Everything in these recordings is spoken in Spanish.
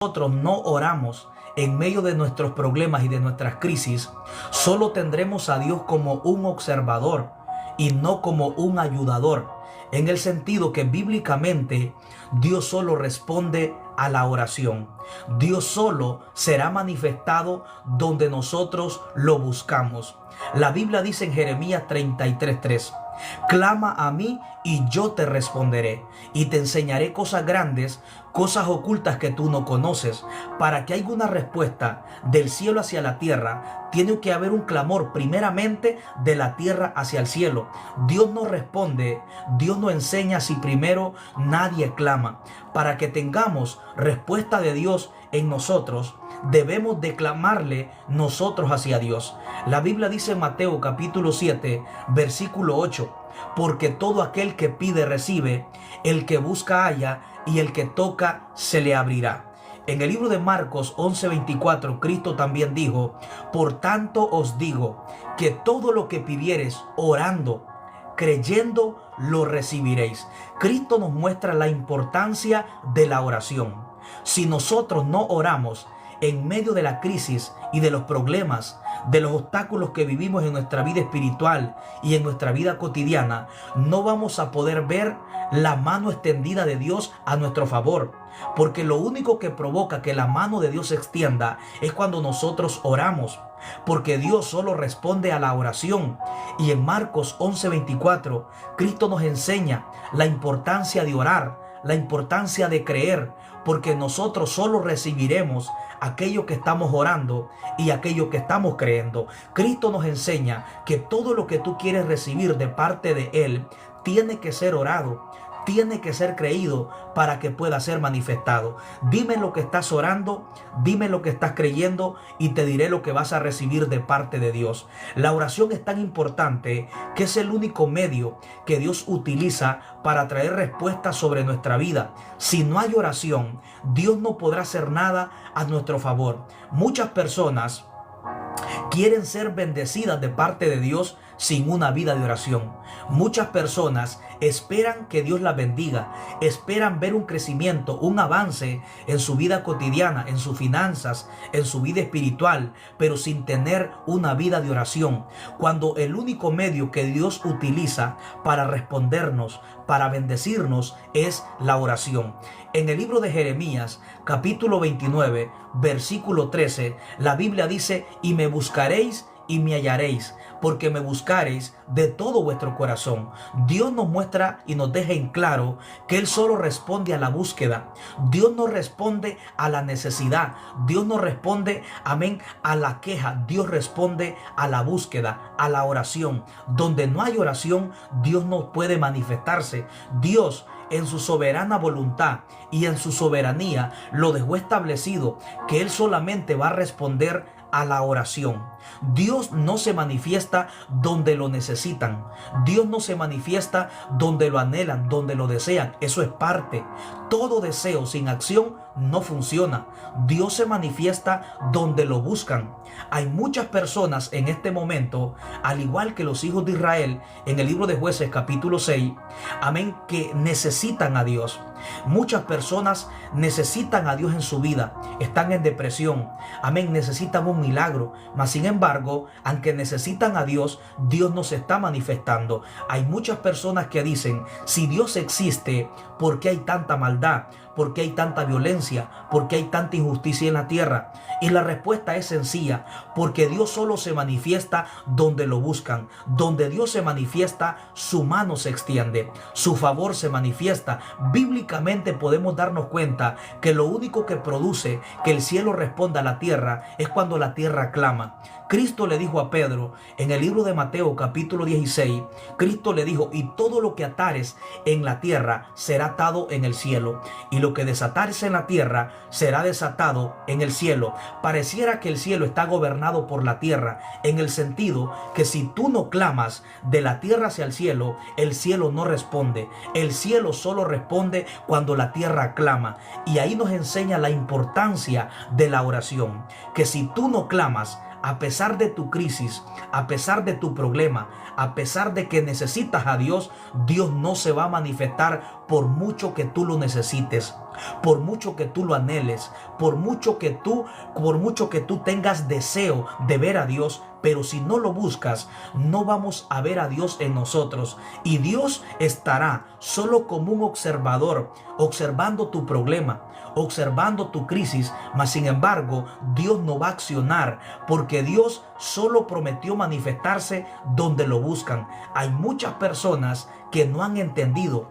nosotros no oramos en medio de nuestros problemas y de nuestras crisis, solo tendremos a Dios como un observador y no como un ayudador, en el sentido que bíblicamente Dios solo responde a la oración. Dios solo será manifestado donde nosotros lo buscamos. La Biblia dice en Jeremías 33:3: clama a mí y yo te responderé y te enseñaré cosas grandes, cosas ocultas que tú no conoces. Para que haya una respuesta del cielo hacia la tierra, tiene que haber un clamor primeramente de la tierra hacia el cielo. Dios no responde, Dios no enseña si primero nadie clama. Para que tengamos respuesta de Dios en nosotros, debemos declamarle nosotros hacia Dios. La Biblia dice en Mateo capítulo 7, versículo 8: porque todo aquel que pide recibe, el que busca halla, y el que toca se le abrirá. En el libro de Marcos 11:24, Cristo también dijo: por tanto os digo que todo lo que pidiereis orando, creyendo, lo recibiréis. Cristo nos muestra la importancia de la oración. Si nosotros no oramos en medio de la crisis y de los problemas, de los obstáculos que vivimos en nuestra vida espiritual y en nuestra vida cotidiana, no vamos a poder ver la mano extendida de Dios a nuestro favor. Porque lo único que provoca que la mano de Dios se extienda es cuando nosotros oramos. Porque Dios solo responde a la oración. Y en Marcos 11:24, Cristo nos enseña la importancia de orar, la importancia de creer, porque nosotros solo recibiremos aquello que estamos orando y aquello que estamos creyendo. Cristo nos enseña que todo lo que tú quieres recibir de parte de Él tiene que ser orado, tiene que ser creído para que pueda ser manifestado. Dime lo que estás orando, dime lo que estás creyendo y te diré lo que vas a recibir de parte de Dios. La oración es tan importante que es el único medio que Dios utiliza para traer respuestas sobre nuestra vida. Si no hay oración, Dios no podrá hacer nada a nuestro favor. Muchas personas quieren ser bendecidas de parte de Dios sin una vida de oración. Muchas personas esperan que Dios las bendiga, esperan ver un crecimiento, un avance en su vida cotidiana, en sus finanzas, en su vida espiritual, pero sin tener una vida de oración. Cuando el único medio que Dios utiliza para respondernos, para bendecirnos, es la oración. En el libro de Jeremías, capítulo 29, versículo 13, la Biblia dice: y me buscaréis y me hallaréis, porque me buscaréis de todo vuestro corazón. Dios nos muestra y nos deja en claro que Él solo responde a la búsqueda. Dios no responde a la necesidad. Dios no responde, amén, a la queja. Dios responde a la búsqueda, a la oración. Donde no hay oración, Dios no puede manifestarse. Dios, en su soberana voluntad y en su soberanía, lo dejó establecido que Él solamente va a responder a la oración. Dios no se manifiesta donde lo necesitan. Dios no se manifiesta donde lo anhelan, donde lo desean. Eso es parte. Todo deseo sin acción no funciona. Dios se manifiesta donde lo buscan. Hay muchas personas en este momento, al igual que los hijos de Israel en el libro de Jueces capítulo 6, amén, que necesitan a Dios. Muchas personas necesitan a Dios en su vida, están en depresión, amén, necesitan un milagro, mas sin embargo, aunque necesitan a Dios, Dios no se está manifestando. Hay muchas personas que dicen: si Dios existe, ¿por qué hay tanta maldad? ¿Por qué hay tanta violencia? ¿Por qué hay tanta injusticia en la tierra? Y la respuesta es sencilla: porque Dios solo se manifiesta donde lo buscan. Donde Dios se manifiesta, su mano se extiende, su favor se manifiesta. Bíblicamente podemos darnos cuenta que lo único que produce que el cielo responda a la tierra es cuando la tierra clama. Cristo le dijo a Pedro en el libro de Mateo capítulo 16, Cristo le dijo: y todo lo que atares en la tierra será atado en el cielo, y lo que desatares en la tierra será desatado en el cielo. Pareciera que el cielo está gobernado por la tierra, en el sentido que si tú no clamas de la tierra hacia el cielo no responde. El cielo solo responde cuando la tierra clama. Y ahí nos enseña la importancia de la oración, que si tú no clamas, a pesar de tu crisis, a pesar de tu problema, a pesar de que necesitas a Dios, Dios no se va a manifestar por mucho que tú lo necesites. por mucho que tú lo anheles, por mucho que tú tengas deseo de ver a Dios, pero si no lo buscas, no vamos a ver a Dios en nosotros. Y Dios estará solo como un observador, observando tu problema, observando tu crisis, mas sin embargo, Dios no va a accionar, porque Dios solo prometió manifestarse donde lo buscan. Hay muchas personas que no han entendido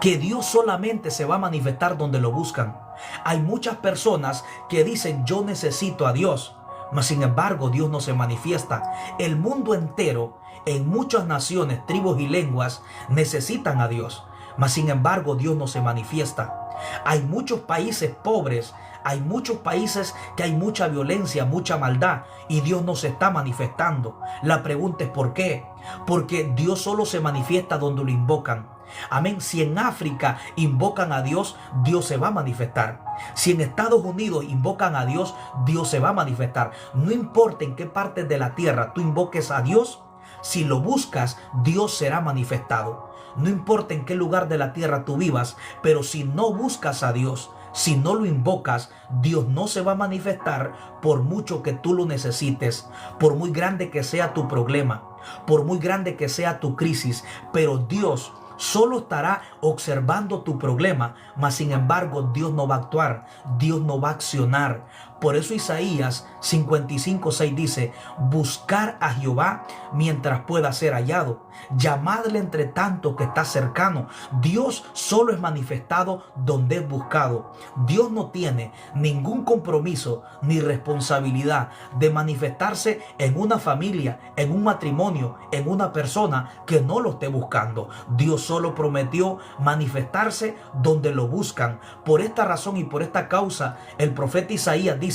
que Dios solamente se va a manifestar donde lo buscan. Hay muchas personas que dicen: yo necesito a Dios, mas sin embargo Dios no se manifiesta. El mundo entero, en muchas naciones, tribus y lenguas, necesitan a Dios, mas sin embargo Dios no se manifiesta. Hay muchos países pobres, hay muchos países que hay mucha violencia, mucha maldad, y Dios no se está manifestando. La pregunta es ¿por qué? Porque Dios solo se manifiesta donde lo invocan. Amén. Si en África invocan a Dios, Dios se va a manifestar. Si en Estados Unidos invocan a Dios, Dios se va a manifestar. No importa en qué parte de la tierra tú invoques a Dios, si lo buscas, Dios será manifestado. No importa en qué lugar de la tierra tú vivas, pero si no buscas a Dios, si no lo invocas, Dios no se va a manifestar por mucho que tú lo necesites, por muy grande que sea tu problema, por muy grande que sea tu crisis, pero Dios solo estará observando tu problema, mas sin embargo Dios no va a actuar, Dios no va a accionar. Por eso Isaías 55:6 dice: buscar a Jehová mientras pueda ser hallado, llamadle entre tanto que está cercano. Dios solo es manifestado donde es buscado. Dios no tiene ningún compromiso ni responsabilidad de manifestarse en una familia, en un matrimonio, en una persona que no lo esté buscando. Dios solo prometió manifestarse donde lo buscan. Por esta razón y por esta causa, el profeta Isaías dice: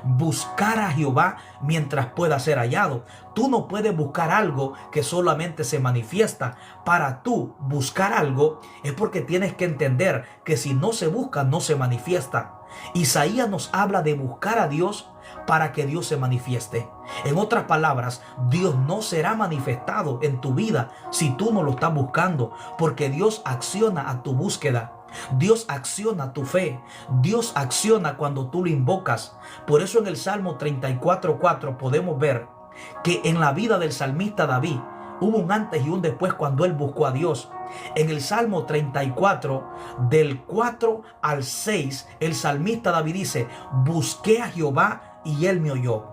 buscar a Jehová mientras pueda ser hallado. Tú no puedes buscar algo que solamente se manifiesta. Para tú buscar algo es porque tienes que entender que si no se busca, no se manifiesta. Isaías nos habla de buscar a Dios para que Dios se manifieste. En otras palabras, Dios no será manifestado en tu vida si tú no lo estás buscando, porque Dios acciona a tu búsqueda. Dios acciona tu fe. Dios acciona cuando tú lo invocas. Por eso en el Salmo 34:4 podemos ver que en la vida del salmista David hubo un antes y un después cuando él buscó a Dios. En el Salmo 34, del 4 al 6, el salmista David dice: busqué a Jehová y él me oyó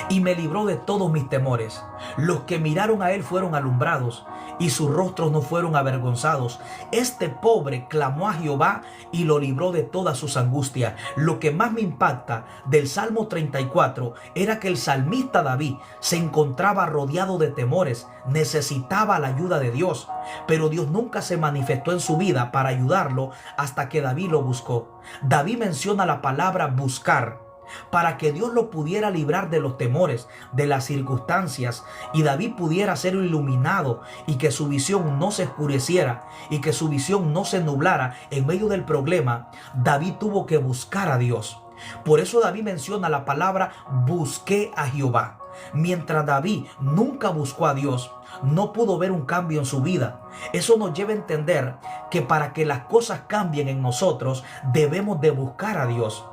y me libró de todos mis temores. Los que miraron a él fueron alumbrados y sus rostros no fueron avergonzados. Este pobre clamó a Jehová y lo libró de todas sus angustias. Lo que más me impacta del Salmo 34 era que el salmista David se encontraba rodeado de temores, necesitaba la ayuda de Dios, pero Dios nunca se manifestó en su vida para ayudarlo hasta que David lo buscó. David menciona la palabra buscar para que Dios lo pudiera librar de los temores, de las circunstancias, y David pudiera ser iluminado y que su visión no se oscureciera y que su visión no se nublara en medio del problema. David tuvo que buscar a Dios. Por eso David menciona la palabra busqué a Jehová. Mientras David nunca buscó a Dios, no pudo ver un cambio en su vida. Eso nos lleva a entender que para que las cosas cambien en nosotros, debemos de buscar a Dios.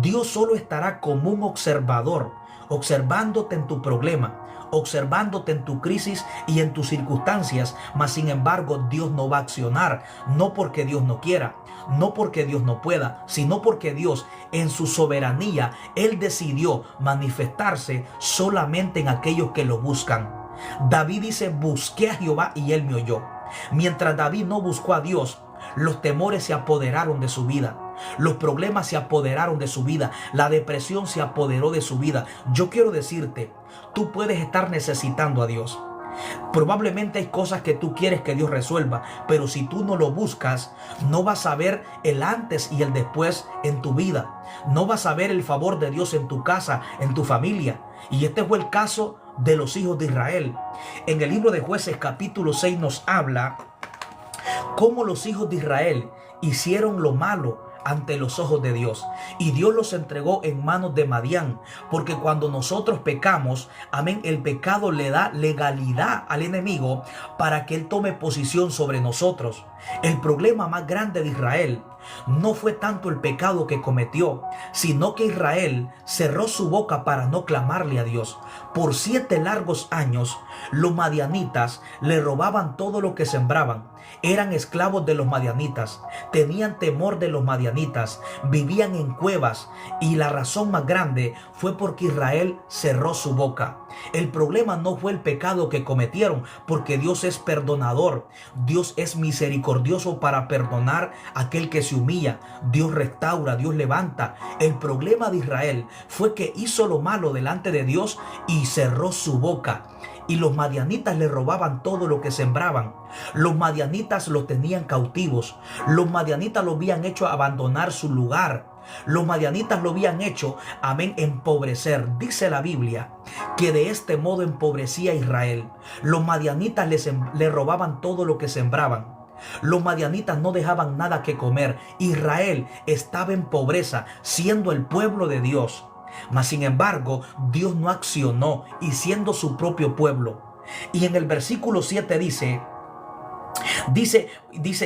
Dios solo estará como un observador, observándote en tu problema, observándote en tu crisis y en tus circunstancias, mas sin embargo Dios no va a accionar, no porque Dios no quiera, no porque Dios no pueda, sino porque Dios en su soberanía, Él decidió manifestarse solamente en aquellos que lo buscan. David dice: busqué a Jehová y él me oyó. Mientras David no buscó a Dios, los temores se apoderaron de su vida, los problemas se apoderaron de su vida, la depresión se apoderó de su vida. Yo quiero decirte, tú puedes estar necesitando a Dios. Probablemente hay cosas que tú quieres que Dios resuelva, pero si tú no lo buscas, no vas a ver el antes y el después en tu vida. No vas a ver el favor de Dios en tu casa, en tu familia. Y este fue el caso de los hijos de Israel. En el libro de Jueces capítulo 6 nos habla cómo los hijos de Israel hicieron lo malo ante los ojos de Dios, y Dios los entregó en manos de Madián, porque cuando nosotros pecamos, amén, el pecado le da legalidad al enemigo para que él tome posición sobre nosotros. El problema más grande de Israel no fue tanto el pecado que cometió, sino que Israel cerró su boca para no clamarle a Dios. Por 7 largos años, los madianitas le robaban todo lo que sembraban. Eran esclavos de los madianitas, tenían temor de los madianitas, vivían en cuevas, y la razón más grande fue porque Israel cerró su boca. El problema no fue el pecado que cometieron, porque Dios es perdonador, Dios es misericordioso para perdonar a aquel que se humilla, Dios restaura, Dios levanta. El problema de Israel fue que hizo lo malo delante de Dios y cerró su boca. Y los madianitas le robaban todo lo que sembraban. Los madianitas los tenían cautivos. Los madianitas lo habían hecho abandonar su lugar. Los madianitas lo habían hecho, amén, empobrecer. Dice la Biblia que de este modo empobrecía a Israel. Los madianitas le robaban todo lo que sembraban. Los madianitas no dejaban nada que comer. Israel estaba en pobreza, siendo el pueblo de Dios. Mas sin embargo, Dios no accionó, y siendo su propio pueblo. Y en el versículo 7 dice,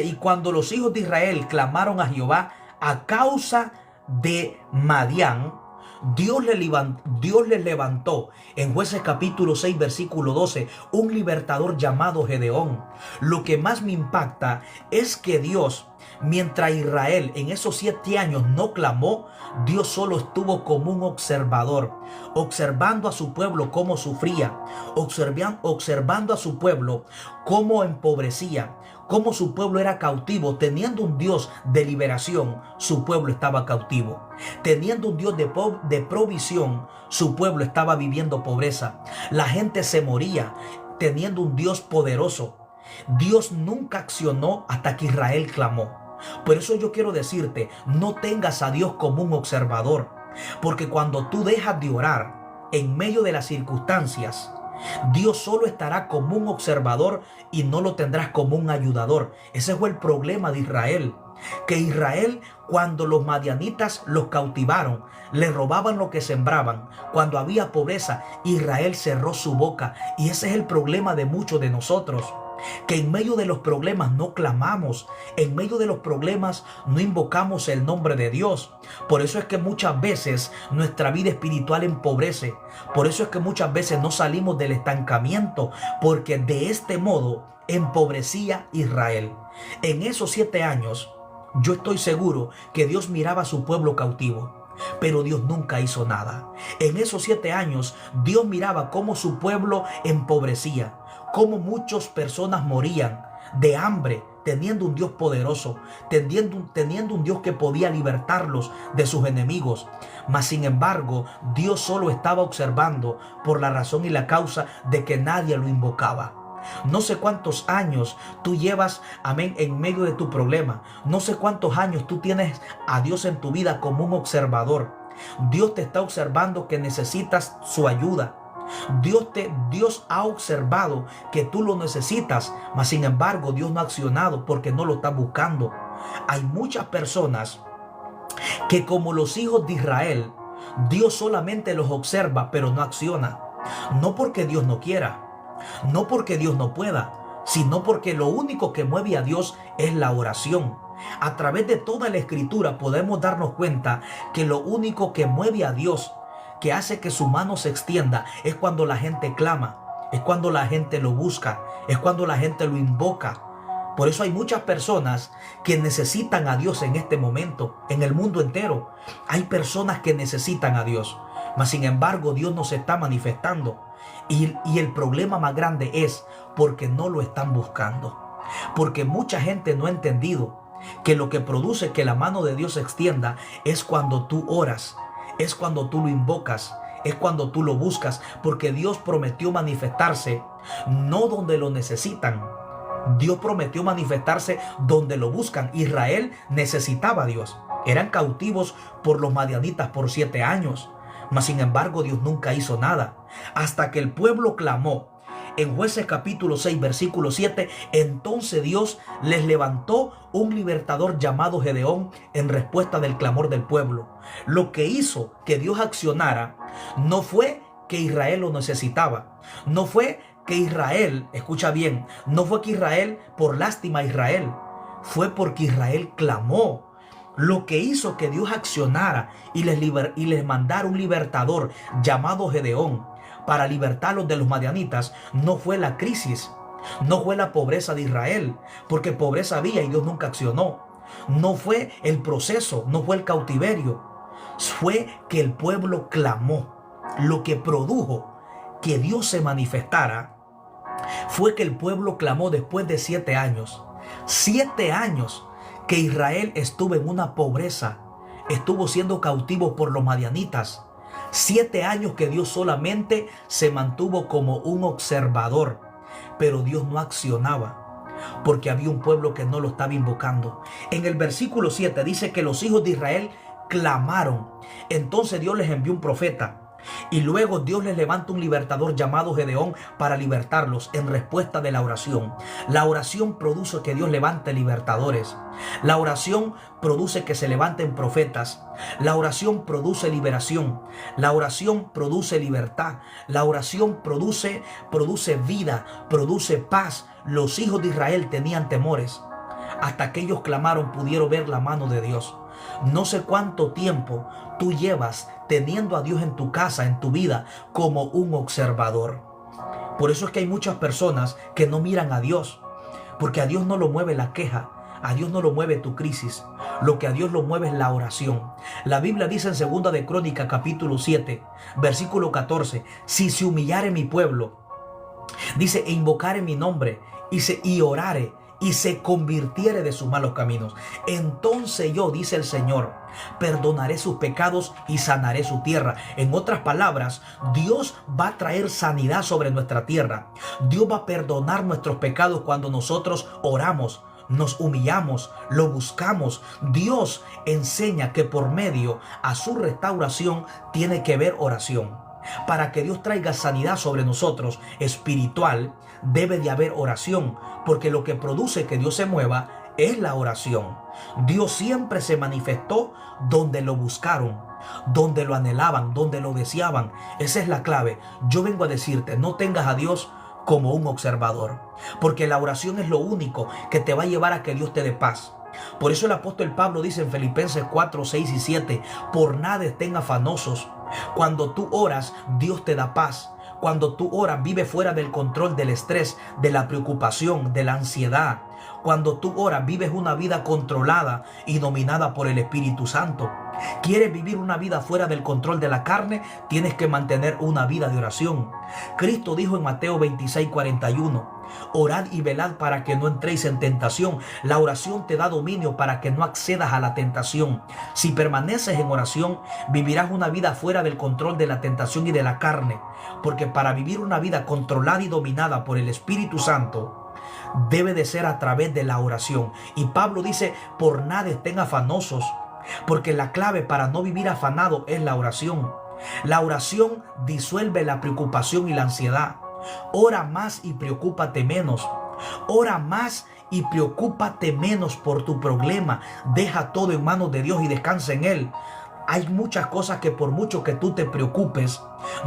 y cuando los hijos de Israel clamaron a Jehová a causa de Madián, Dios les levantó en Jueces capítulo 6 versículo 12 un libertador llamado Gedeón. Lo que más me impacta es que Dios, mientras Israel en esos 7 años no clamó, Dios solo estuvo como un observador, observando a su pueblo cómo sufría, observando a su pueblo cómo empobrecía, cómo su pueblo era cautivo. Teniendo un Dios de liberación, su pueblo estaba cautivo. Teniendo un Dios de provisión, su pueblo estaba viviendo pobreza. La gente se moría. Teniendo un Dios poderoso, Dios nunca accionó hasta que Israel clamó. Por eso yo quiero decirte, no tengas a Dios como un observador, porque cuando tú dejas de orar en medio de las circunstancias, Dios solo estará como un observador y no lo tendrás como un ayudador. Ese fue el problema de Israel, que Israel, cuando los madianitas los cautivaron, le robaban lo que sembraban. Cuando había pobreza, Israel cerró su boca. Y ese es el problema de muchos de nosotros, que en medio de los problemas no clamamos, en medio de los problemas no invocamos el nombre de Dios. Por eso es que muchas veces nuestra vida espiritual empobrece. Por eso es que muchas veces no salimos del estancamiento, porque de este modo empobrecía Israel. En esos 7 años, yo estoy seguro que Dios miraba a su pueblo cautivo, pero Dios nunca hizo nada. En esos 7 años, Dios miraba cómo su pueblo empobrecía, cómo muchas personas morían de hambre, teniendo un Dios poderoso, teniendo un Dios que podía libertarlos de sus enemigos. Mas sin embargo, Dios solo estaba observando por la razón y la causa de que nadie lo invocaba. No sé cuántos años tú llevas, amén, en medio de tu problema. No sé cuántos años tú tienes a Dios en tu vida como un observador. Dios te está observando que necesitas su ayuda. Dios ha observado que tú lo necesitas, mas sin embargo Dios no ha accionado porque no lo está buscando. Hay muchas personas que, como los hijos de Israel, Dios solamente los observa pero no acciona. No porque Dios no quiera, no porque Dios no pueda, sino porque lo único que mueve a Dios es la oración. A través de toda la Escritura podemos darnos cuenta que lo único que mueve a Dios, que hace que su mano se extienda, es cuando la gente clama, es cuando la gente lo busca, es cuando la gente lo invoca. Por eso hay muchas personas que necesitan a Dios en este momento, en el mundo entero. Hay personas que necesitan a Dios, mas sin embargo Dios no se está manifestando. Y el problema más grande es porque no lo están buscando. Porque mucha gente no ha entendido que lo que produce que la mano de Dios se extienda es cuando tú oras, es cuando tú lo invocas, es cuando tú lo buscas. Porque Dios prometió manifestarse no donde lo necesitan. Dios prometió manifestarse donde lo buscan. Israel necesitaba a Dios. Eran cautivos por los madianitas por 7 años. Mas sin embargo Dios nunca hizo nada, hasta que el pueblo clamó. En Jueces capítulo 6 versículo 7, entonces Dios les levantó un libertador llamado Gedeón en respuesta del clamor del pueblo. Lo que hizo que Dios accionara no fue que Israel lo necesitaba, no fue que Israel, escucha bien, no fue que Israel, por lástima a Israel, fue porque Israel clamó. Lo que hizo que Dios accionara y les mandara un libertador llamado Gedeón para libertarlos de los madianitas no fue la crisis, no fue la pobreza de Israel, porque pobreza había y Dios nunca accionó. No fue el proceso, no fue el cautiverio, fue que el pueblo clamó. Lo que produjo que Dios se manifestara fue que el pueblo clamó después de 7 años. 7 años que Israel estuvo en una pobreza, estuvo siendo cautivo por los madianitas. 7 años que Dios solamente se mantuvo como un observador, pero Dios no accionaba, porque había un pueblo que no lo estaba invocando. En el versículo 7 dice que los hijos de Israel clamaron. Entonces Dios les envió un profeta. Y luego Dios les levanta un libertador llamado Gedeón para libertarlos en respuesta de la oración. La oración produce que Dios levante libertadores. La oración produce que se levanten profetas. La oración produce liberación. La oración produce libertad. La oración produce vida, produce paz. Los hijos de Israel tenían temores. Hasta que ellos clamaron, pudieron ver la mano de Dios. No sé cuánto tiempo tú llevas teniendo a Dios en tu casa, en tu vida, como un observador. Por eso es que hay muchas personas que no miran a Dios, porque a Dios no lo mueve la queja, a Dios no lo mueve tu crisis. Lo que a Dios lo mueve es la oración. La Biblia dice en 2 de Crónicas capítulo 7, versículo 14, si se humillare mi pueblo, dice, e invocare mi nombre, y orare, y se convirtiere de sus malos caminos, entonces yo, dice el Señor, perdonaré sus pecados y sanaré su tierra. En otras palabras, Dios va a traer sanidad sobre nuestra tierra. Dios va a perdonar nuestros pecados cuando nosotros oramos, nos humillamos, lo buscamos. Dios enseña que por medio a su restauración tiene que ver oración. Para que Dios traiga sanidad sobre nosotros espiritual, debe de haber oración, porque lo que produce que Dios se mueva es la oración. Dios siempre se manifestó donde lo buscaron, donde lo anhelaban, donde lo deseaban. Esa es la clave. Yo vengo a decirte, no tengas a Dios como un observador, porque la oración es lo único que te va a llevar a que Dios te dé paz. Por eso el apóstol Pablo dice en Filipenses 4, 6 y 7, por nada estén afanosos. Cuando tú oras, Dios te da paz. Cuando tú oras, vive fuera del control del estrés, de la preocupación, de la ansiedad. Cuando tú oras, vives una vida controlada y dominada por el Espíritu Santo. ¿Quieres vivir una vida fuera del control de la carne? Tienes que mantener una vida de oración. Cristo dijo en Mateo 26, 41, orad y velad para que no entréis en tentación. La oración te da dominio para que no accedas a la tentación. Si permaneces en oración, vivirás una vida fuera del control de la tentación y de la carne. Porque para vivir una vida controlada y dominada por el Espíritu Santo, debe de ser a través de la oración. Y Pablo dice, por nada estén afanosos, porque la clave para no vivir afanado es la oración. La oración disuelve la preocupación y la ansiedad. Ora más y preocúpate menos. Ora más y preocúpate menos por tu problema. Deja todo en manos de Dios y descansa en Él. Hay muchas cosas que por mucho que tú te preocupes,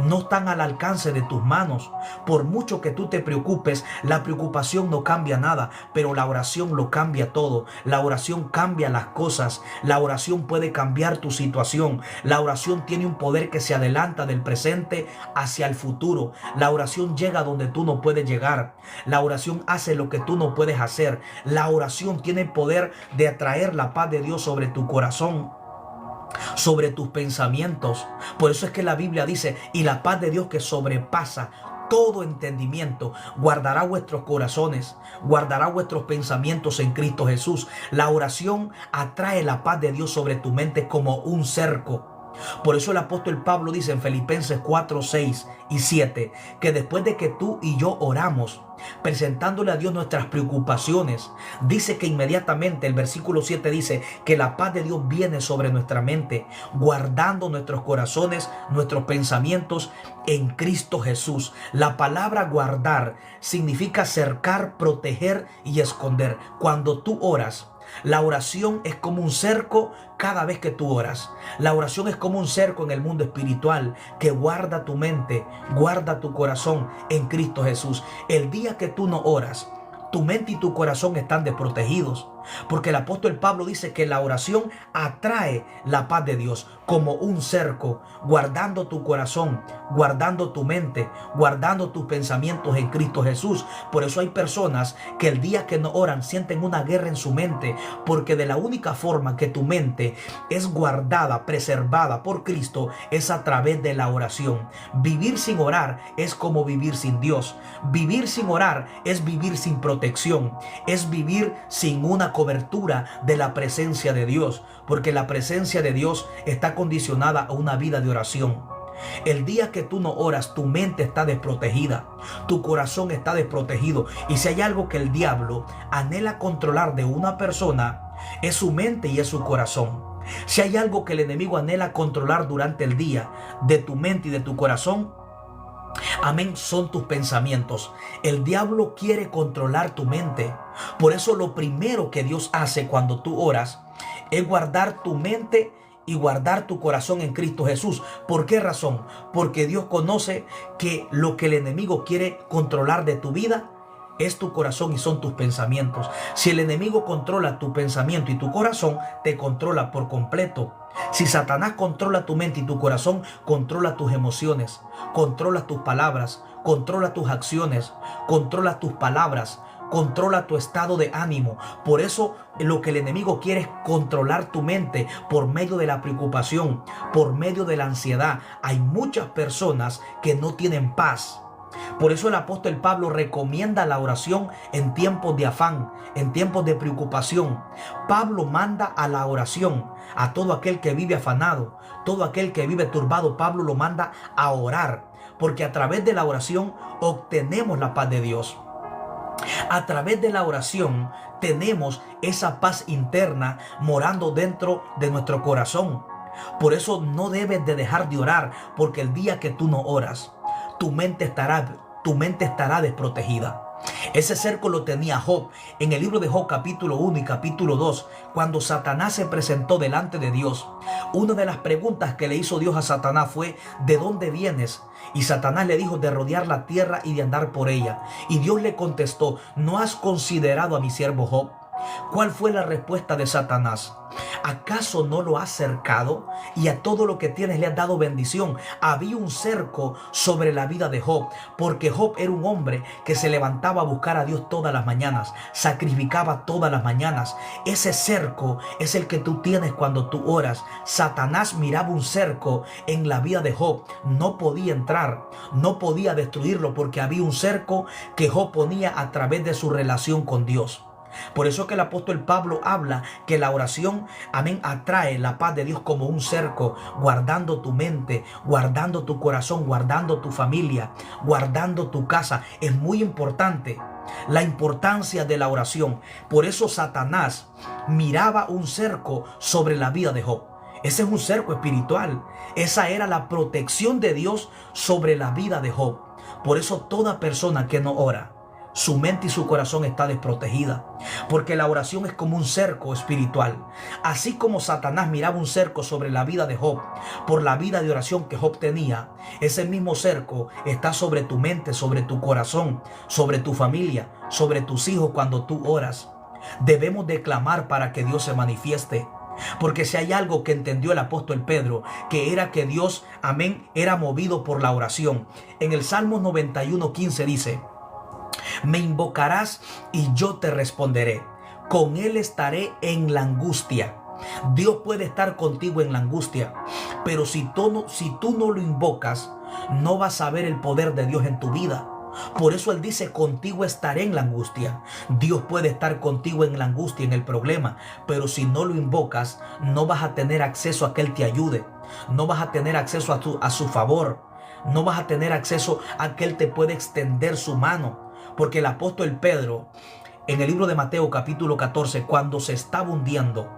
no están al alcance de tus manos. Por mucho que tú te preocupes, la preocupación no cambia nada, pero la oración lo cambia todo. La oración cambia las cosas. La oración puede cambiar tu situación. La oración tiene un poder que se adelanta del presente hacia el futuro. La oración llega donde tú no puedes llegar. La oración hace lo que tú no puedes hacer. La oración tiene el poder de atraer la paz de Dios sobre tu corazón, sobre tus pensamientos. Por eso es que la Biblia dice, y la paz de Dios que sobrepasa todo entendimiento, guardará vuestros corazones, guardará vuestros pensamientos en Cristo Jesús. La oración atrae la paz de Dios sobre tu mente como un cerco. Por eso el apóstol Pablo dice en Filipenses 4, 6 y 7, que después de que tú y yo oramos, presentándole a Dios nuestras preocupaciones, dice que inmediatamente el versículo 7 dice que la paz de Dios viene sobre nuestra mente, guardando nuestros corazones, nuestros pensamientos en Cristo Jesús. La palabra guardar significa cercar, proteger y esconder. Cuando tú oras, la oración es como un cerco cada vez que tú oras. La oración es como un cerco en el mundo espiritual que guarda tu mente, guarda tu corazón en Cristo Jesús. El día que tú no oras, tu mente y tu corazón están desprotegidos. Porque el apóstol Pablo dice que la oración atrae la paz de Dios como un cerco, guardando tu corazón, guardando tu mente, guardando tus pensamientos en Cristo Jesús. Por eso hay personas que el día que no oran sienten una guerra en su mente, porque de la única forma que tu mente es guardada, preservada por Cristo, es a través de la oración. Vivir sin orar es como vivir sin Dios. Vivir sin orar es vivir sin protección, es vivir sin una cobertura de la presencia de Dios, porque la presencia de Dios está condicionada a una vida de oración. El día que tú no oras, tu mente está desprotegida, tu corazón está desprotegido. Y si hay algo que el diablo anhela controlar de una persona, es su mente y es su corazón. Si hay algo que el enemigo anhela controlar durante el día de tu mente y de tu corazón, amén, son tus pensamientos. El diablo quiere controlar tu mente. Por eso lo primero que Dios hace cuando tú oras es guardar tu mente y guardar tu corazón en Cristo Jesús. ¿Por qué razón? Porque Dios conoce que lo que el enemigo quiere controlar de tu vida es tu corazón y son tus pensamientos. Si el enemigo controla tu pensamiento y tu corazón, te controla por completo. Si Satanás controla tu mente y tu corazón, controla tus emociones, controla tus palabras, controla tus acciones, controla tus palabras, controla tu estado de ánimo. Por eso lo que el enemigo quiere es controlar tu mente por medio de la preocupación, por medio de la ansiedad. Hay muchas personas que no tienen paz. Por eso el apóstol Pablo recomienda la oración en tiempos de afán, en tiempos de preocupación. Pablo manda a la oración a todo aquel que vive afanado, todo aquel que vive turbado. Pablo lo manda a orar, porque a través de la oración obtenemos la paz de Dios. A través de la oración tenemos esa paz interna morando dentro de nuestro corazón. Por eso no debes de dejar de orar, porque el día que tú no oras, tu mente estará desprotegida. Ese cerco lo tenía Job. En el libro de Job capítulo 1 y capítulo 2, cuando Satanás se presentó delante de Dios, una de las preguntas que le hizo Dios a Satanás fue: ¿de dónde vienes? Y Satanás le dijo: de rodear la tierra y de andar por ella. Y Dios le contestó: ¿no has considerado a mi siervo Job? ¿Cuál fue la respuesta de Satanás? ¿Acaso no lo has cercado y a todo lo que tienes le has dado bendición? Había un cerco sobre la vida de Job, porque Job era un hombre que se levantaba a buscar a Dios todas las mañanas, sacrificaba todas las mañanas. Ese cerco es el que tú tienes cuando tú oras. Satanás miraba un cerco en la vida de Job, no podía entrar, no podía destruirlo, porque había un cerco que Job ponía a través de su relación con Dios. Por eso que el apóstol Pablo habla que la oración, amén, atrae la paz de Dios como un cerco, guardando tu mente, guardando tu corazón, guardando tu familia, guardando tu casa. Es muy importante la importancia de la oración. Por eso Satanás miraba un cerco sobre la vida de Job. Ese es un cerco espiritual. Esa era la protección de Dios sobre la vida de Job. Por eso toda persona que no ora, su mente y su corazón está desprotegida, porque la oración es como un cerco espiritual. Así como Satanás miraba un cerco sobre la vida de Job por la vida de oración que Job tenía, ese mismo cerco está sobre tu mente, sobre tu corazón, sobre tu familia, sobre tus hijos cuando tú oras. Debemos de clamar para que Dios se manifieste. Porque si hay algo que entendió el apóstol Pedro, que era que Dios, amén, era movido por la oración. En el Salmo 91:15 dice: me invocarás y yo te responderé. Con él estaré en la angustia. Dios puede estar contigo en la angustia, pero si tú no lo invocas, no vas a ver el poder de Dios en tu vida. Por eso Él dice: contigo estaré en la angustia. Dios puede estar contigo en la angustia, en el problema, pero si no lo invocas, no vas a tener acceso a que Él te ayude. No vas a tener acceso a su favor. No vas a tener acceso a que Él te pueda extender su mano. Porque el apóstol Pedro, en el libro de Mateo capítulo 14, cuando se estaba hundiendo,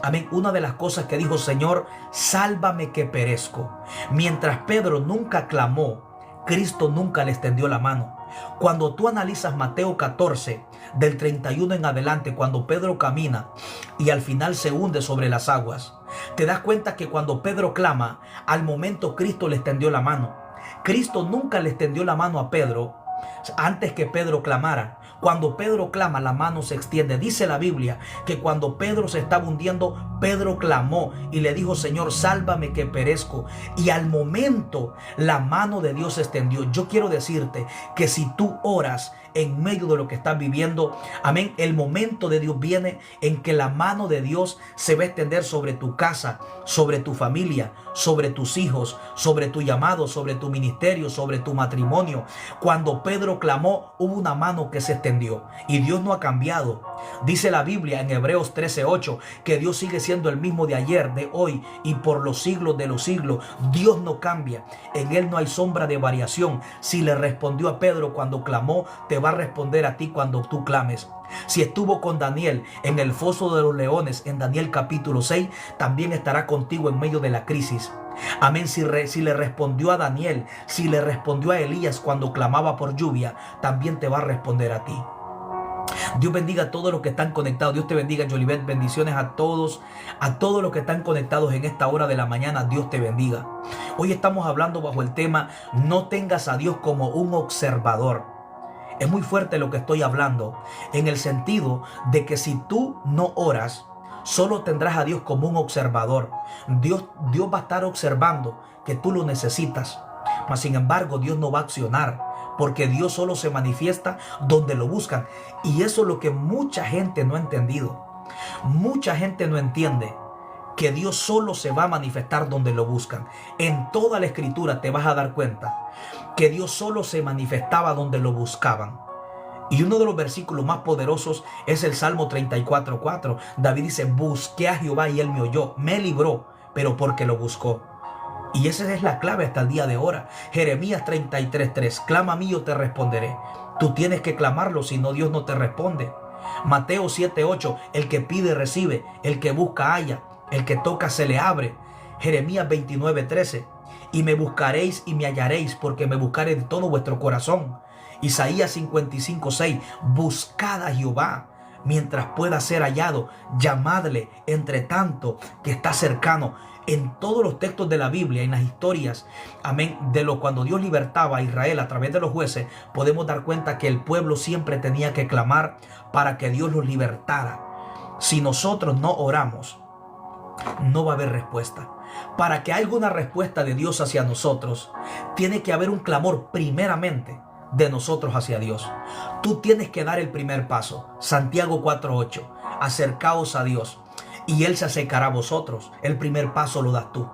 amén, una de las cosas que dijo: Señor, sálvame que perezco. Mientras Pedro nunca clamó, Cristo nunca le extendió la mano. Cuando tú analizas Mateo 14, del 31 en adelante, cuando Pedro camina y al final se hunde sobre las aguas, te das cuenta que cuando Pedro clama, al momento Cristo le extendió la mano. Cristo nunca le extendió la mano a Pedro antes que Pedro clamara. Cuando Pedro clama, la mano se extiende. Dice la Biblia que cuando Pedro se estaba hundiendo, Pedro clamó y le dijo: Señor, sálvame que perezco. Y al momento la mano de Dios se extendió. Yo quiero decirte que si tú oras en medio de lo que estás viviendo, amén, el momento de Dios viene en que la mano de Dios se va a extender sobre tu casa, sobre tu familia, sobre tus hijos, sobre tu llamado, sobre tu ministerio, sobre tu matrimonio. Cuando Pedro clamó, hubo una mano que se extendió y Dios no ha cambiado. Dice la Biblia en Hebreos 13:8 que Dios sigue siendo el mismo de ayer, de hoy y por los siglos de los siglos. Dios no cambia, en Él no hay sombra de variación. Si le respondió a Pedro cuando clamó, te va a responder a ti cuando tú clames. Si estuvo con Daniel en el foso de los leones en Daniel capítulo 6, también estará contigo en medio de la crisis. Amén. Si le respondió a Daniel, si le respondió a Elías cuando clamaba por lluvia, también te va a responder a ti. Dios bendiga a todos los que están conectados. Dios te bendiga, Jolivet. Bendiciones a todos los que están conectados en esta hora de la mañana. Dios te bendiga. Hoy estamos hablando bajo el tema: no tengas a Dios como un observador. Es muy fuerte lo que estoy hablando, en el sentido de que si tú no oras, solo tendrás a Dios como un observador. Dios va a estar observando que tú lo necesitas, mas sin embargo Dios no va a accionar, porque Dios solo se manifiesta donde lo buscan. Y eso es lo que mucha gente no ha entendido. Mucha gente no entiende que Dios solo se va a manifestar donde lo buscan. En toda la escritura te vas a dar cuenta que Dios solo se manifestaba donde lo buscaban. Y uno de los versículos más poderosos es el Salmo 34:4. David dice: busqué a Jehová y Él me oyó, me libró, pero porque lo buscó. Y esa es la clave hasta el día de ahora. Jeremías 33:3. Clama a mí, yo te responderé. Tú tienes que clamarlo, si no Dios no te responde. Mateo 7:8. El que pide recibe, el que busca halla, el que toca se le abre. Jeremías 29:13. Y me buscaréis y me hallaréis, porque me buscaréis de todo vuestro corazón. Isaías 55:6. Buscad a Jehová mientras pueda ser hallado, llamadle entre tanto que está cercano. En todos los textos de la Biblia, en las historias, amén, cuando Dios libertaba a Israel a través de los jueces, podemos dar cuenta que el pueblo siempre tenía que clamar para que Dios los libertara. Si nosotros no oramos, no va a haber respuesta. Para que haya una respuesta de Dios hacia nosotros, tiene que haber un clamor primeramente de nosotros hacia Dios. Tú tienes que dar el primer paso. Santiago 4:8. Acercaos a Dios y Él se acercará a vosotros. El primer paso lo das tú.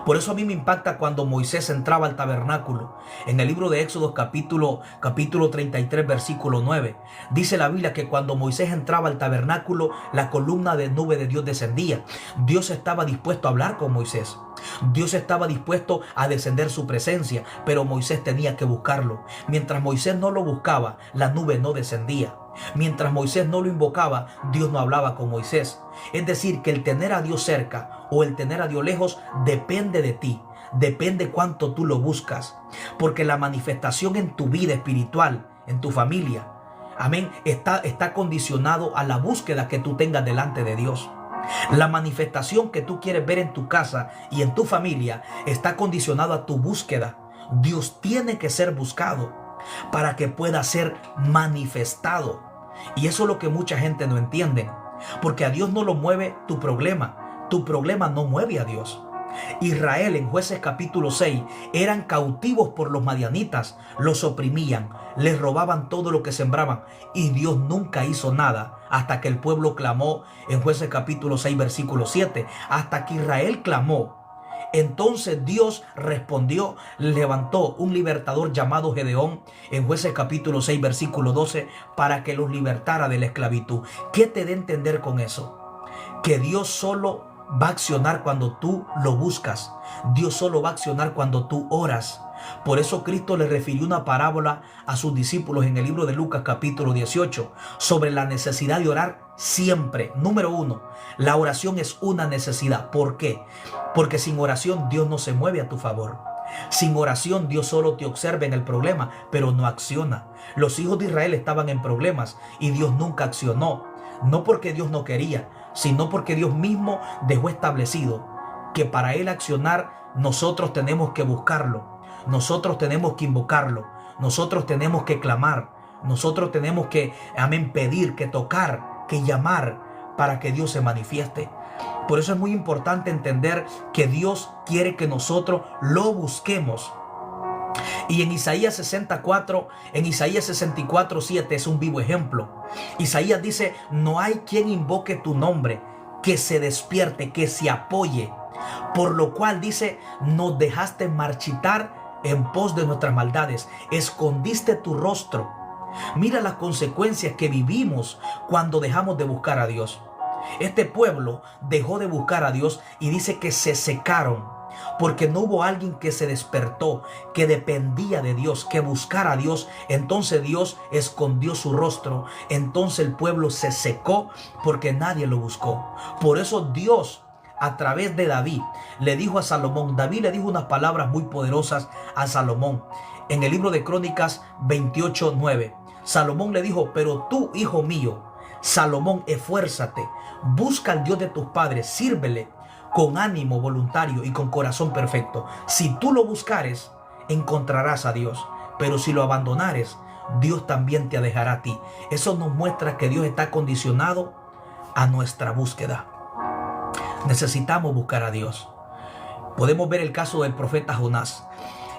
Por eso a mí me impacta cuando Moisés entraba al tabernáculo. En el libro de Éxodo capítulo 33 versículo 9. Dice la Biblia que cuando Moisés entraba al tabernáculo, la columna de nube de Dios descendía. Dios estaba dispuesto a hablar con Moisés. Dios estaba dispuesto a descender su presencia, pero Moisés tenía que buscarlo. Mientras Moisés no lo buscaba, la nube no descendía. Mientras Moisés no lo invocaba, Dios no hablaba con Moisés. Es decir, que el tener a Dios cerca o el tener a Dios lejos depende de ti. Depende cuánto tú lo buscas. Porque la manifestación en tu vida espiritual, en tu familia, amén, está condicionado a la búsqueda que tú tengas delante de Dios. La manifestación que tú quieres ver en tu casa y en tu familia está condicionado a tu búsqueda. Dios tiene que ser buscado para que pueda ser manifestado. Y eso es lo que mucha gente no entiende. Porque a Dios no lo mueve tu problema. Tu problema no mueve a Dios. Israel en Jueces capítulo 6 eran cautivos por los madianitas, los oprimían, les robaban todo lo que sembraban y Dios nunca hizo nada hasta que el pueblo clamó en Jueces capítulo 6 versículo 7, hasta que Israel clamó. Entonces Dios respondió, levantó un libertador llamado Gedeón en Jueces capítulo 6 versículo 12 para que los libertara de la esclavitud. ¿Qué te da a entender con eso? Que Dios solo va a accionar cuando tú lo buscas. Dios solo va a accionar cuando tú oras. Por eso Cristo le refirió una parábola a sus discípulos en el libro de Lucas capítulo 18 sobre la necesidad de orar siempre. Número 1, la oración es una necesidad. ¿Por qué? Porque sin oración Dios no se mueve a tu favor. Sin oración Dios solo te observa en el problema, pero no acciona. Los hijos de Israel estaban en problemas y Dios nunca accionó. No porque Dios no quería, sino porque Dios mismo dejó establecido que para Él accionar nosotros tenemos que buscarlo, nosotros tenemos que invocarlo, nosotros tenemos que clamar, nosotros tenemos que, amén, pedir, que tocar, que llamar para que Dios se manifieste. Por eso es muy importante entender que Dios quiere que nosotros lo busquemos. Y en Isaías 64, en Isaías 64, 7 es un vivo ejemplo. Isaías dice: no hay quien invoque tu nombre, que se despierte, que se apoye. Por lo cual dice: nos dejaste marchitar en pos de nuestras maldades, escondiste tu rostro. Mira las consecuencias que vivimos cuando dejamos de buscar a Dios. Este pueblo dejó de buscar a Dios y dice que se secaron, porque no hubo alguien que se despertó, que dependía de Dios, que buscara a Dios. Entonces Dios escondió su rostro. Entonces el pueblo se secó porque nadie lo buscó. Por eso Dios, a través de David, le dijo a Salomón, David le dijo unas palabras muy poderosas a Salomón. En el libro de Crónicas 28:9, Salomón le dijo: pero tú, hijo mío, Salomón, esfuérzate, busca al Dios de tus padres, sírvele con ánimo voluntario y con corazón perfecto. Si tú lo buscares, encontrarás a Dios, pero si lo abandonares, Dios también te dejará a ti. Eso nos muestra que Dios está condicionado a nuestra búsqueda. Necesitamos buscar a Dios. Podemos ver el caso del profeta Jonás.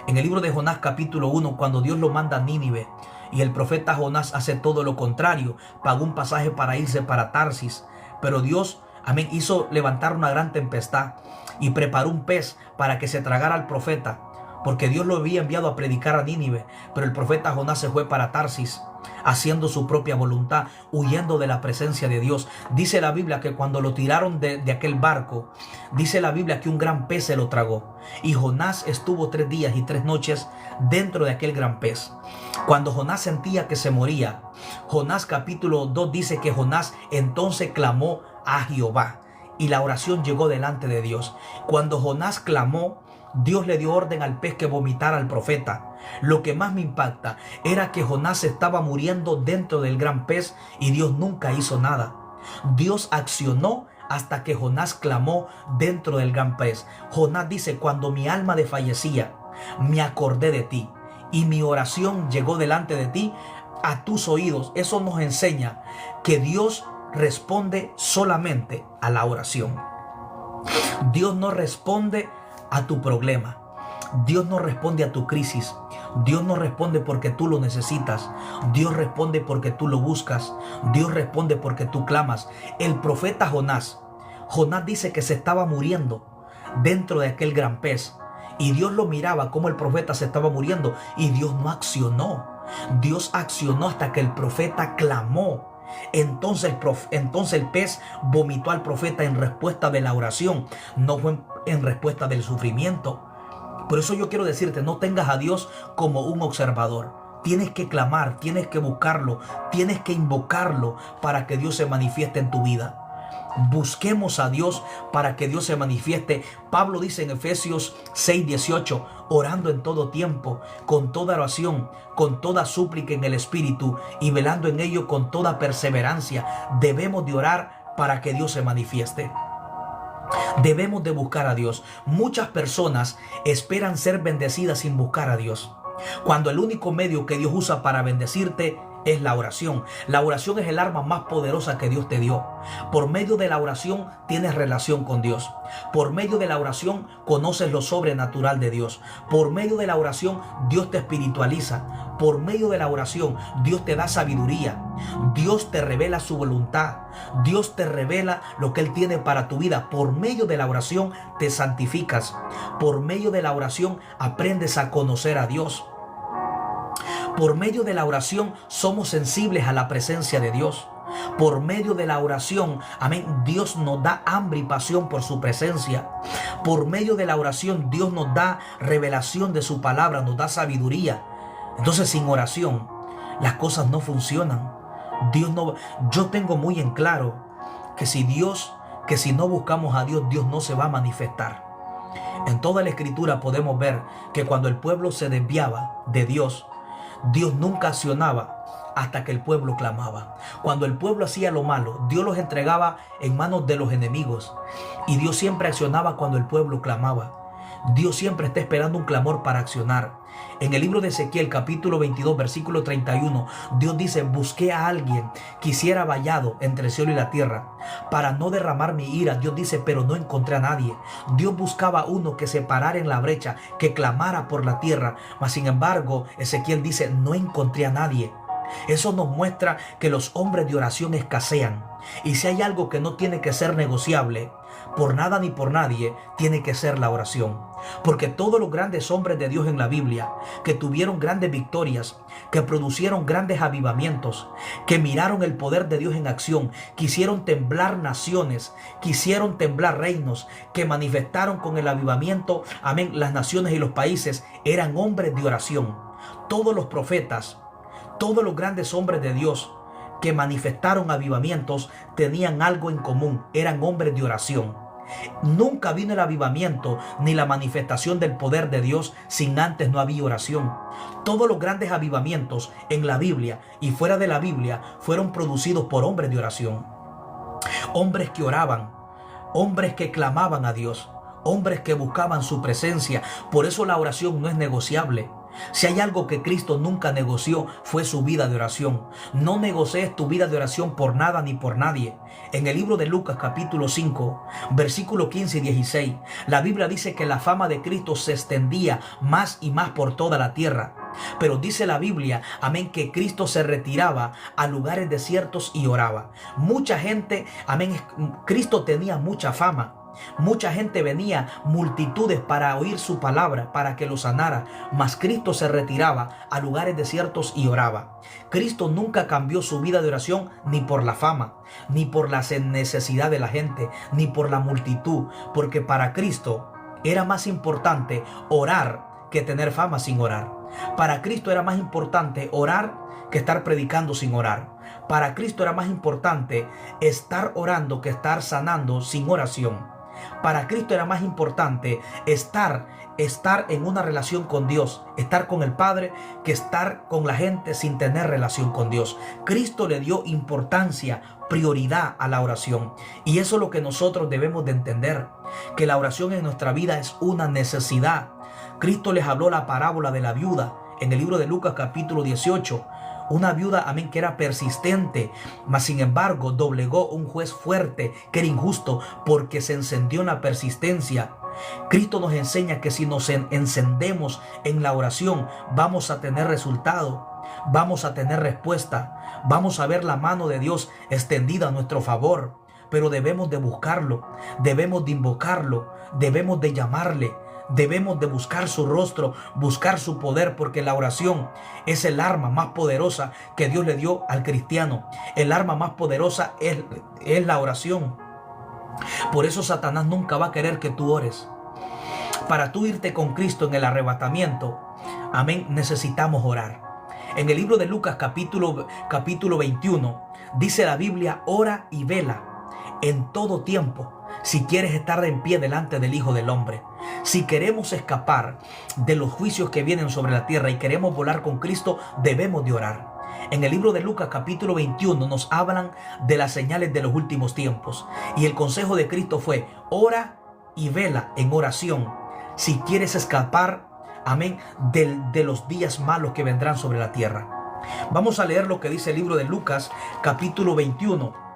En el libro de Jonás capítulo 1, cuando Dios lo manda a Nínive, y el profeta Jonás hace todo lo contrario, pagó un pasaje para irse para Tarsis, pero Dios, amén, hizo levantar una gran tempestad y preparó un pez para que se tragara al profeta, porque Dios lo había enviado a predicar a Nínive, pero el profeta Jonás se fue para Tarsis, haciendo su propia voluntad, huyendo de la presencia de Dios. Dice la Biblia que cuando lo tiraron de aquel barco, dice la Biblia que un gran pez se lo tragó, y Jonás estuvo 3 días y 3 noches dentro de aquel gran pez. Cuando Jonás sentía que se moría, Jonás capítulo 2 dice que Jonás entonces clamó a Jehová, y la oración llegó delante de Dios. Cuando Jonás clamó, Dios le dio orden al pez que vomitara al profeta. Lo que más me impacta era que Jonás estaba muriendo dentro del gran pez y Dios nunca hizo nada. Dios accionó hasta que Jonás clamó dentro del gran pez. Jonás dice: cuando mi alma desfallecía, me acordé de ti y mi oración llegó delante de ti, a tus oídos. Eso nos enseña que Dios responde solamente a la oración. Dios no responde a tu problema. Dios no responde a tu crisis. Dios no responde porque tú lo necesitas. Dios responde porque tú lo buscas. Dios responde porque tú clamas. El profeta Jonás dice que se estaba muriendo dentro de aquel gran pez, y Dios lo miraba como el profeta se estaba muriendo, y Dios no accionó. Dios accionó hasta que el profeta clamó. Entonces el pez vomitó al profeta en respuesta de la oración, no fue en respuesta del sufrimiento. Por eso yo quiero decirte: no tengas a Dios como un observador. Tienes que clamar, tienes que buscarlo, tienes que invocarlo para que Dios se manifieste en tu vida. Busquemos a Dios para que Dios se manifieste. Pablo dice en Efesios 6:18: orando en todo tiempo, con toda oración, con toda súplica en el Espíritu, y velando en ello con toda perseverancia. Debemos de orar para que Dios se manifieste. Debemos de buscar a Dios. Muchas personas esperan ser bendecidas sin buscar a Dios, cuando el único medio que Dios usa para bendecirte es la oración. La oración es el arma más poderosa que Dios te dio. Por medio de la oración tienes relación con Dios. Por medio de la oración conoces lo sobrenatural de Dios. Por medio de la oración Dios te espiritualiza. Por medio de la oración Dios te da sabiduría. Dios te revela su voluntad. Dios te revela lo que Él tiene para tu vida. Por medio de la oración te santificas. Por medio de la oración aprendes a conocer a Dios. Por medio de la oración somos sensibles a la presencia de Dios. Por medio de la oración, amén, Dios nos da hambre y pasión por su presencia. Por medio de la oración Dios nos da revelación de su palabra, nos da sabiduría. Entonces, sin oración las cosas no funcionan. Yo tengo muy en claro que si no buscamos a Dios, Dios no se va a manifestar. En toda la Escritura podemos ver que cuando el pueblo se desviaba de Dios, Dios nunca accionaba hasta que el pueblo clamaba. Cuando el pueblo hacía lo malo, Dios los entregaba en manos de los enemigos, y Dios siempre accionaba cuando el pueblo clamaba. Dios siempre está esperando un clamor para accionar. En el libro de Ezequiel, capítulo 22, versículo 31, Dios dice: busqué a alguien que hiciera vallado entre el cielo y la tierra para no derramar mi ira. Dios dice, pero no encontré a nadie. Dios buscaba uno que se parara en la brecha, que clamara por la tierra. Mas sin embargo, Ezequiel dice, no encontré a nadie. Eso nos muestra que los hombres de oración escasean. Y si hay algo que no tiene que ser negociable, por nada ni por nadie, tiene que ser la oración. Porque todos los grandes hombres de Dios en la Biblia, que tuvieron grandes victorias, que producieron grandes avivamientos, que miraron el poder de Dios en acción, que hicieron temblar naciones, que hicieron temblar reinos, que manifestaron con el avivamiento, amén, las naciones y los países, eran hombres de oración. Todos los profetas, todos los grandes hombres de Dios que manifestaron avivamientos tenían algo en común: eran hombres de oración. Nunca vino el avivamiento ni la manifestación del poder de Dios sin antes no había oración. Todos los grandes avivamientos en la Biblia y fuera de la Biblia fueron producidos por hombres de oración. Hombres que oraban, hombres que clamaban a Dios, hombres que buscaban su presencia. Por eso la oración no es negociable. Si hay algo que Cristo nunca negoció, fue su vida de oración. No negocies tu vida de oración por nada ni por nadie. En el libro de Lucas capítulo 5, versículo 15 y 16, la Biblia dice que la fama de Cristo se extendía más y más por toda la tierra. Pero dice la Biblia, amén, que Cristo se retiraba a lugares desiertos y oraba. Mucha gente, amén, Cristo tenía mucha fama. Mucha gente venía, multitudes, para oír su palabra, para que lo sanara. Mas Cristo se retiraba a lugares desiertos y oraba. Cristo nunca cambió su vida de oración ni por la fama, ni por la necesidad de la gente, ni por la multitud. Porque para Cristo era más importante orar que tener fama sin orar. Para Cristo era más importante orar que estar predicando sin orar. Para Cristo era más importante estar orando que estar sanando sin oración. Para Cristo era más importante estar en una relación con Dios, estar con el Padre, que estar con la gente sin tener relación con Dios. Cristo le dio importancia, prioridad a la oración. Y eso es lo que nosotros debemos de entender, que la oración en nuestra vida es una necesidad. Cristo les habló la parábola de la viuda en el libro de Lucas capítulo 18. Una viuda, amén, que era persistente, mas sin embargo doblegó un juez fuerte que era injusto porque se encendió en la persistencia. Cristo nos enseña que si nos encendemos en la oración, vamos a tener resultado, vamos a tener respuesta, vamos a ver la mano de Dios extendida a nuestro favor. Pero debemos de buscarlo, debemos de invocarlo, debemos de llamarle. Debemos de buscar su rostro, buscar su poder, porque la oración es el arma más poderosa que Dios le dio al cristiano. El arma más poderosa es la oración. Por eso Satanás nunca va a querer que tú ores. Para tú irte con Cristo en el arrebatamiento, amén, necesitamos orar. En el libro de Lucas capítulo 21 dice la Biblia: ora y vela en todo tiempo, si quieres estar en pie delante del Hijo del Hombre. Si queremos escapar de los juicios que vienen sobre la tierra y queremos volar con Cristo, debemos de orar. En el libro de Lucas capítulo 21 nos hablan de las señales de los últimos tiempos. Y el consejo de Cristo fue: ora y vela en oración si quieres escapar, amén, de los días malos que vendrán sobre la tierra. Vamos a leer lo que dice el libro de Lucas capítulo 21.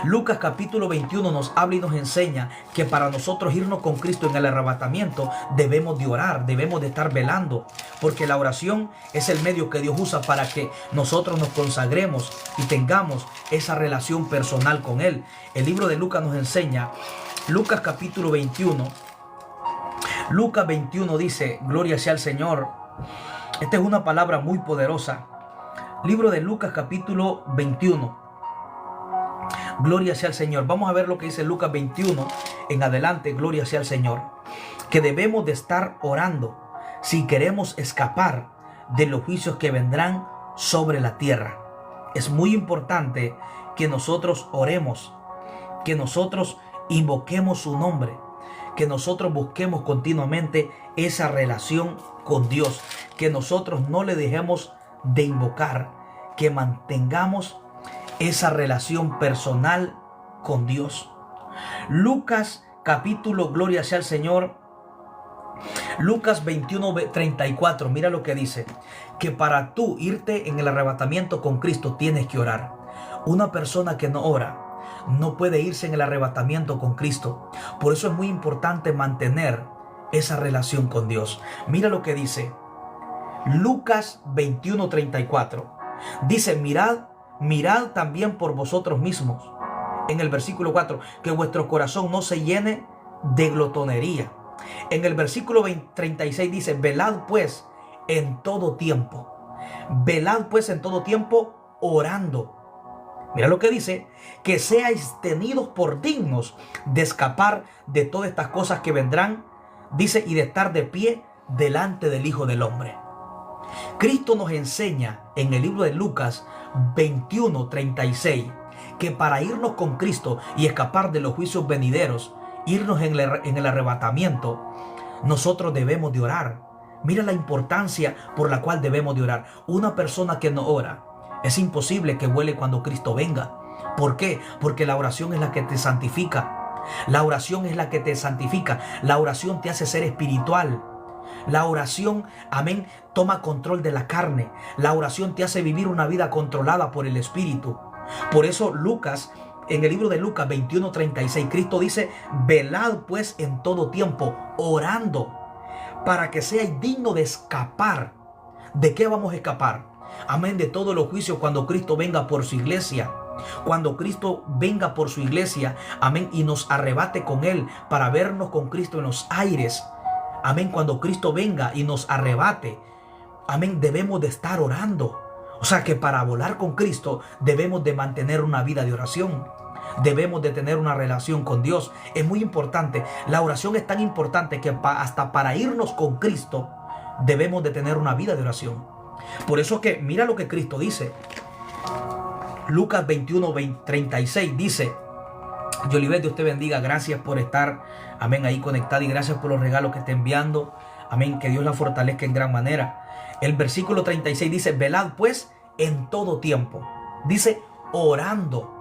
Lucas capítulo 21 nos habla y nos enseña que para nosotros irnos con Cristo en el arrebatamiento debemos de orar, debemos de estar velando, porque la oración es el medio que Dios usa para que nosotros nos consagremos y tengamos esa relación personal con Él. El libro de Lucas nos enseña, Lucas capítulo 21, Lucas 21 dice: gloria sea al Señor. Esta es una palabra muy poderosa. Libro de Lucas capítulo 21. Gloria sea al Señor. Vamos a ver lo que dice Lucas 21 en adelante. Gloria sea al Señor. Que debemos de estar orando si queremos escapar de los juicios que vendrán sobre la tierra. Es muy importante que nosotros oremos, que nosotros invoquemos su nombre, que nosotros busquemos continuamente esa relación con Dios, que nosotros no le dejemos de invocar, que mantengamos esa relación personal con Dios. Lucas capítulo, gloria sea al Señor, Lucas 21:34, mira lo que dice, que para tú irte en el arrebatamiento con Cristo tienes que orar. Una persona que no ora no puede irse en el arrebatamiento con Cristo. Por eso es muy importante mantener esa relación con Dios. Mira lo que dice Lucas 21:34. Dice, mirad también por vosotros mismos. En el versículo 4, que vuestro corazón no se llene de glotonería. En el versículo 36 dice, velad pues en todo tiempo. Velad pues en todo tiempo orando. Mira lo que dice, que seáis tenidos por dignos de escapar de todas estas cosas que vendrán, dice, y de estar de pie delante del Hijo del Hombre. Cristo nos enseña en el libro de Lucas 21:36 que para irnos con Cristo y escapar de los juicios venideros, irnos en el arrebatamiento, nosotros debemos de orar. Mira la importancia por la cual debemos de orar. Una persona que no ora, es imposible que vuele cuando Cristo venga. ¿Por qué? Porque la oración es la que te santifica. La oración es la que te santifica. La oración te hace ser espiritual. La oración, amén, toma control de la carne. La oración te hace vivir una vida controlada por el Espíritu. Por eso Lucas, en el libro de Lucas 21:36, Cristo dice, velad pues en todo tiempo, orando, para que seáis dignos de escapar. ¿De qué vamos a escapar? Amén, de todos los juicios cuando Cristo venga por su iglesia. Cuando Cristo venga por su iglesia, amén, y nos arrebate con Él para vernos con Cristo en los aires. Amén, cuando Cristo venga y nos arrebate, amén, debemos de estar orando. O sea que para volar con Cristo debemos de mantener una vida de oración. Debemos de tener una relación con Dios. Es muy importante. La oración es tan importante que hasta para irnos con Cristo debemos de tener una vida de oración. Por eso que mira lo que Cristo dice. Lucas 21:36 dice, Yolivet, Dios te bendiga, gracias por estar, amén, ahí conectada, y gracias por los regalos que está enviando, amén, que Dios la fortalezca en gran manera. El versículo 36 dice, velad pues en todo tiempo, dice, orando.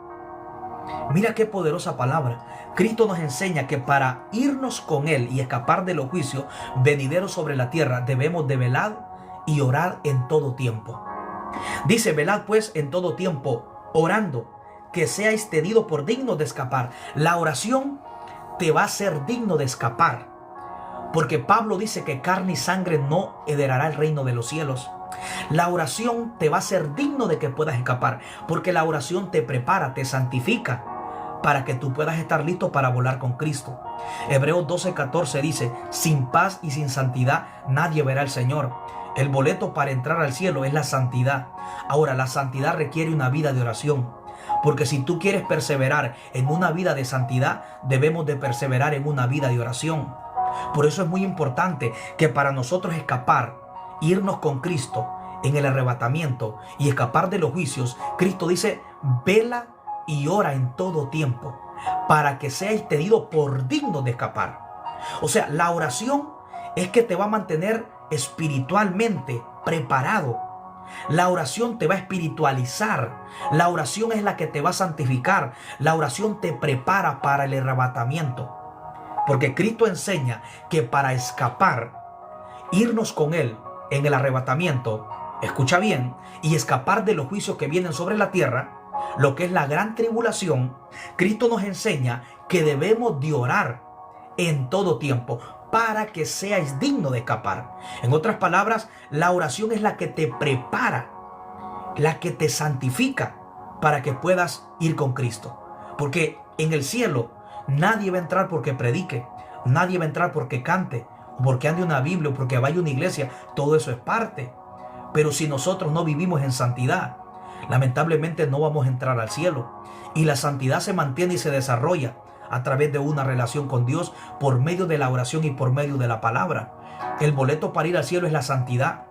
Mira qué poderosa palabra. Cristo nos enseña que para irnos con Él y escapar de los juicios venideros sobre la tierra, debemos de velar y orar en todo tiempo. Dice, velad pues en todo tiempo, orando, que seáis tenidos por dignos de escapar. La oración te va a hacer digno de escapar, porque Pablo dice que carne y sangre no heredará el reino de los cielos. La oración te va a hacer digno de que puedas escapar, porque la oración te prepara, te santifica, para que tú puedas estar listo para volar con Cristo. Hebreos 12:14 dice, sin paz y sin santidad nadie verá al Señor. El boleto para entrar al cielo es la santidad. Ahora, la santidad requiere una vida de oración, porque si tú quieres perseverar en una vida de santidad, debemos de perseverar en una vida de oración. Por eso es muy importante que para nosotros escapar, irnos con Cristo en el arrebatamiento y escapar de los juicios, Cristo dice, vela y ora en todo tiempo, para que seáis tenidos por dignos de escapar. O sea, la oración es que te va a mantener espiritualmente preparado. La oración te va a espiritualizar. La oración es la que te va a santificar. La oración te prepara para el arrebatamiento. Porque Cristo enseña que para escapar, irnos con Él en el arrebatamiento, escucha bien, y escapar de los juicios que vienen sobre la tierra, lo que es la gran tribulación, Cristo nos enseña que debemos de orar en todo tiempo para que seáis dignos de escapar. En otras palabras, la oración es la que te prepara, la que te santifica para que puedas ir con Cristo. Porque en el cielo nadie va a entrar porque predique, nadie va a entrar porque cante, porque ande una Biblia, porque vaya a una iglesia. Todo eso es parte. Pero si nosotros no vivimos en santidad, lamentablemente no vamos a entrar al cielo. Y la santidad se mantiene y se desarrolla a través de una relación con Dios por medio de la oración y por medio de la palabra. El boleto para ir al cielo es la santidad.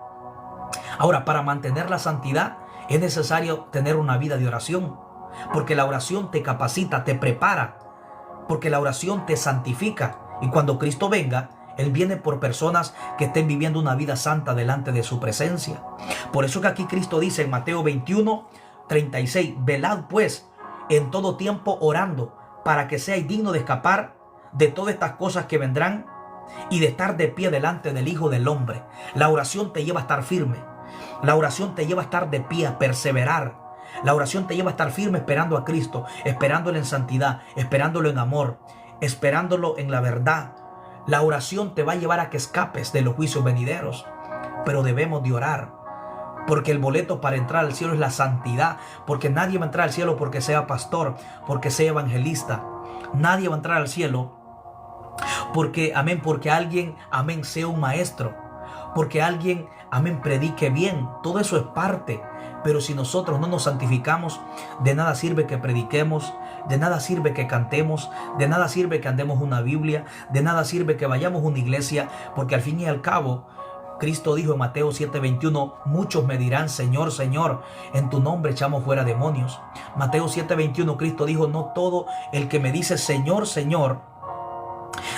Ahora, para mantener la santidad es necesario tener una vida de oración, porque la oración te capacita, te prepara, porque la oración te santifica. Y cuando Cristo venga, Él viene por personas que estén viviendo una vida santa delante de su presencia. Por eso que aquí Cristo dice en Mateo 21:36, velad pues en todo tiempo orando, para que seáis dignos de escapar de todas estas cosas que vendrán y de estar de pie delante del Hijo del Hombre. La oración te lleva a estar firme. La oración te lleva a estar de pie, a perseverar. La oración te lleva a estar firme esperando a Cristo, esperándolo en santidad, esperándolo en amor, esperándolo en la verdad. La oración te va a llevar a que escapes de los juicios venideros. Pero debemos de orar, porque el boleto para entrar al cielo es la santidad. Porque nadie va a entrar al cielo porque sea pastor, porque sea evangelista. Nadie va a entrar al cielo porque alguien, sea un maestro, porque alguien, predique bien. Todo eso es parte. Pero si nosotros no nos santificamos, de nada sirve que prediquemos, de nada sirve que cantemos, de nada sirve que andemos una Biblia, de nada sirve que vayamos a una iglesia, porque al fin y al cabo, Cristo dijo en Mateo 7:21, muchos me dirán, Señor, Señor, en tu nombre echamos fuera demonios. Mateo 7:21, Cristo dijo, no todo el que me dice Señor, Señor,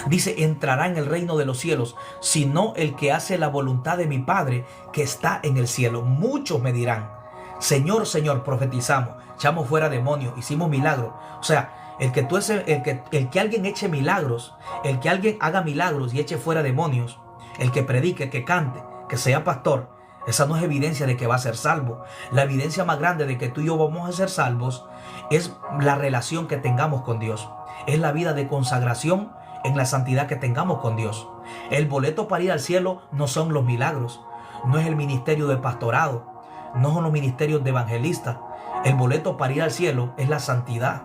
dice, entrará en el reino de los cielos, sino el que hace la voluntad de mi Padre que está en el cielo. Muchos me dirán, Señor, Señor, profetizamos, echamos fuera demonios, hicimos milagros. O sea, el que alguien eche milagros, el que alguien haga milagros y eche fuera demonios, el que predique, que cante, que sea pastor, esa no es evidencia de que va a ser salvo. La evidencia más grande de que tú y yo vamos a ser salvos es la relación que tengamos con Dios. Es la vida de consagración en la santidad que tengamos con Dios. El boleto para ir al cielo no son los milagros, no es el ministerio de pastorado, no son los ministerios de evangelistas. El boleto para ir al cielo es la santidad.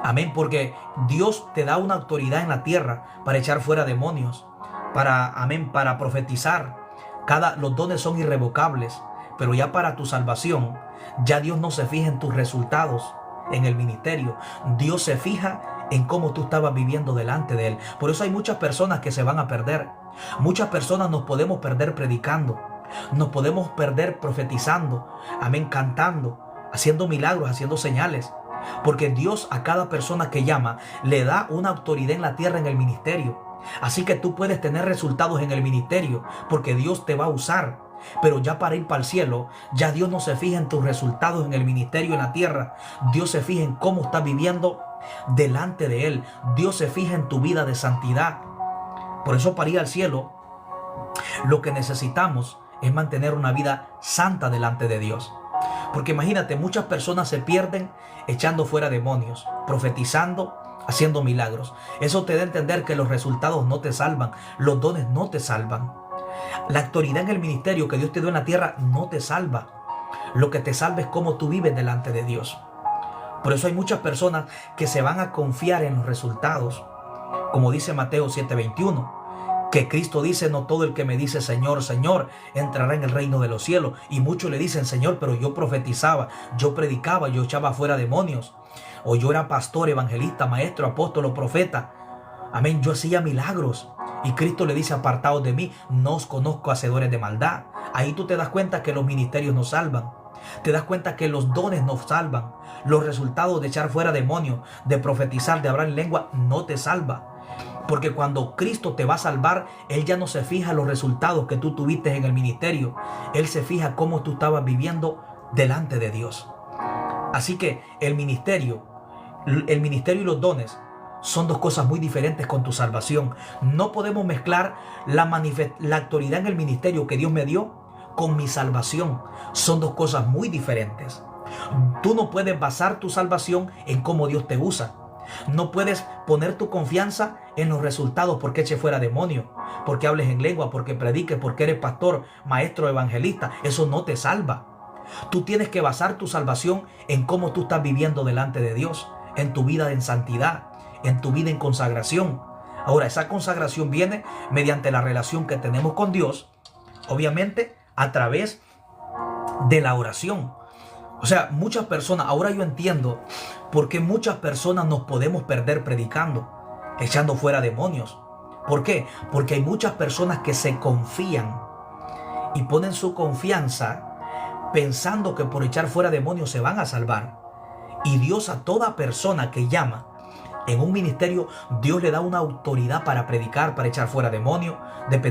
Amén, porque Dios te da una autoridad en la tierra para echar fuera demonios, para profetizar. Los dones son irrevocables, pero ya para tu salvación, ya Dios no se fija en tus resultados en el ministerio. Dios se fija en cómo tú estabas viviendo delante de Él. Por eso hay muchas personas que se van a perder. Muchas personas nos podemos perder predicando, nos podemos perder profetizando, amén, cantando, haciendo milagros, haciendo señales. Porque Dios a cada persona que llama le da una autoridad en la tierra en el ministerio. Así que tú puedes tener resultados en el ministerio porque Dios te va a usar. Pero ya para ir para el cielo, ya Dios no se fija en tus resultados en el ministerio en la tierra. Dios se fija en cómo estás viviendo delante de Él. Dios se fija en tu vida de santidad. Por eso para ir al cielo, lo que necesitamos es mantener una vida santa delante de Dios. Porque imagínate, muchas personas se pierden echando fuera demonios, profetizando, haciendo milagros. Eso te da a entender que los resultados no te salvan, los dones no te salvan. La autoridad en el ministerio que Dios te dio en la tierra no te salva. Lo que te salva es cómo tú vives delante de Dios. Por eso hay muchas personas que se van a confiar en los resultados. Como dice Mateo 7:21. Que Cristo dice, no todo el que me dice Señor, Señor, entrará en el reino de los cielos. Y muchos le dicen, Señor, pero yo profetizaba, yo predicaba, yo echaba fuera demonios. O yo era pastor, evangelista, maestro, apóstol o profeta. Amén, yo hacía milagros. Y Cristo le dice, apartaos de mí, no os conozco, hacedores de maldad. Ahí tú te das cuenta que los ministerios nos salvan. Te das cuenta que los dones nos salvan. Los resultados de echar fuera demonios, de profetizar, de hablar en lengua, no te salva. Porque cuando Cristo te va a salvar, Él ya no se fija en los resultados que tú tuviste en el ministerio. Él se fija cómo tú estabas viviendo delante de Dios. Así que el ministerio y los dones son dos cosas muy diferentes con tu salvación. No podemos mezclar la autoridad en el ministerio que Dios me dio con mi salvación. Son dos cosas muy diferentes. Tú no puedes basar tu salvación en cómo Dios te usa. No puedes poner tu confianza en los resultados porque eche fuera demonio, porque hables en lengua, porque prediques, porque eres pastor, maestro, evangelista. Eso no te salva. Tú tienes que basar tu salvación en cómo tú estás viviendo delante de Dios, en tu vida en santidad, en tu vida en consagración. Ahora, esa consagración viene mediante la relación que tenemos con Dios, obviamente a través de la oración. O sea, muchas personas, ahora yo entiendo por qué muchas personas nos podemos perder predicando, echando fuera demonios. ¿Por qué? Porque hay muchas personas que se confían y ponen su confianza pensando que por echar fuera demonios se van a salvar. Y Dios a toda persona que llama en un ministerio, Dios le da una autoridad para predicar, para echar fuera demonios, dependiendo